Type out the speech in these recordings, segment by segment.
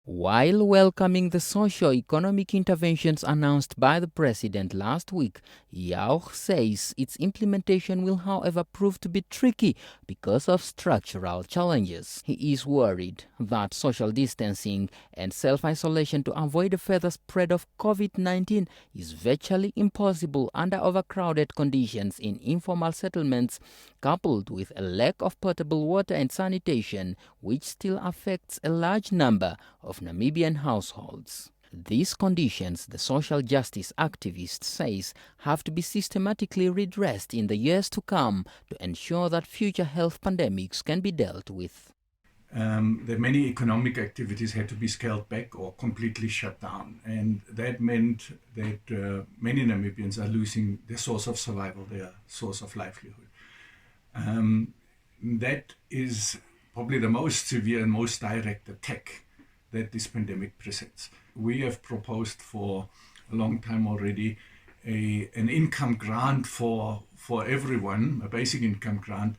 While welcoming the socio-economic interventions announced by the president last week, Yauch says its implementation will, however, prove to be tricky because of structural challenges. He is worried that social distancing and self-isolation to avoid a further spread of COVID-19 is virtually impossible under overcrowded conditions in informal settlements, coupled with a lack of potable water and sanitation, which still affects a large number of Namibian households. These conditions, the social justice activist says, have to be systematically redressed in the years to come to ensure that future health pandemics can be dealt with. That many economic activities had to be scaled back or completely shut down. And that meant that many Namibians are losing their source of survival, their source of livelihood. That is probably the most severe and most direct attack that this pandemic presents. We have proposed for a long time already an income grant for everyone, a basic income grant,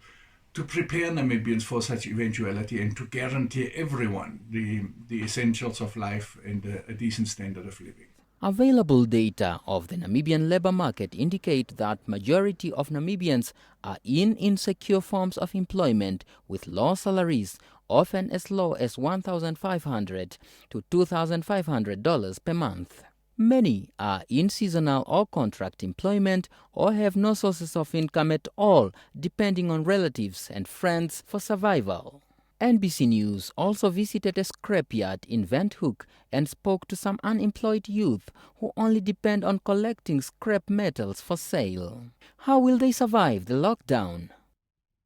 to prepare Namibians for such eventuality and to guarantee everyone the essentials of life and a decent standard of living. Available data of the Namibian labor market indicate that majority of Namibians are in insecure forms of employment with low salaries, often as low as $1,500 to $2,500 per month. Many are in seasonal or contract employment or have no sources of income at all, depending on relatives and friends for survival. NBC News also visited a scrapyard in Windhoek and spoke to some unemployed youth who only depend on collecting scrap metals for sale. How will they survive the lockdown?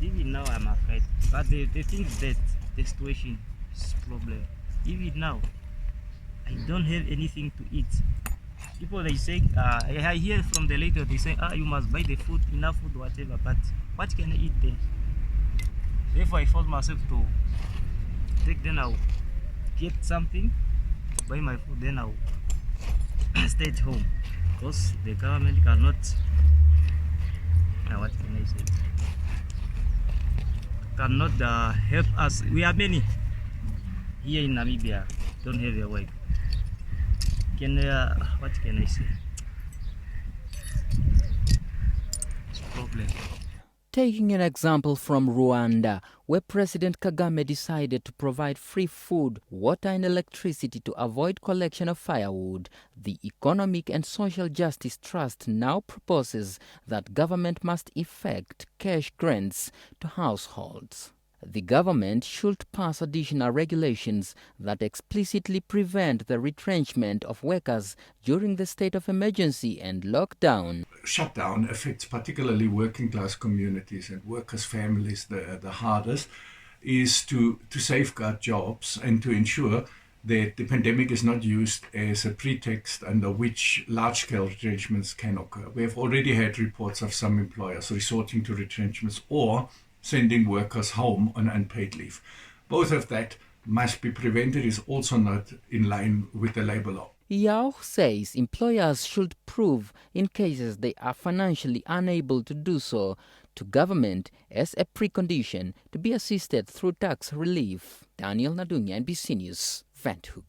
Even now I'm afraid, but the thing is that the situation is a problem. Even now, I don't have anything to eat. People they say, I hear from the later they say, you must buy the food, enough food, whatever. But what can I eat then? Therefore, I force myself to take, then I'll get something, buy my food, then I'll stay at home. Because the government cannot, what can I say? Cannot help us. We are many here in Namibia, don't have a work. What can I say? It's a problem. Taking an example from Rwanda, where President Kagame decided to provide free food, water and electricity to avoid collection of firewood, the Economic and Social Justice Trust now proposes that government must effect cash grants to households. The government should pass additional regulations that explicitly prevent the retrenchment of workers during the state of emergency and lockdown. Shutdown affects particularly working class communities and workers' families the hardest, is to safeguard jobs and to ensure that the pandemic is not used as a pretext under which large-scale retrenchments can occur. We have already had reports of some employers resorting to retrenchments or sending workers home on unpaid leave. Both of that must be prevented, is also not in line with the labor law. Yauch says employers should prove in cases they are financially unable to do so to government as a precondition to be assisted through tax relief. Daniel Nadunya, NBC News, Windhoek.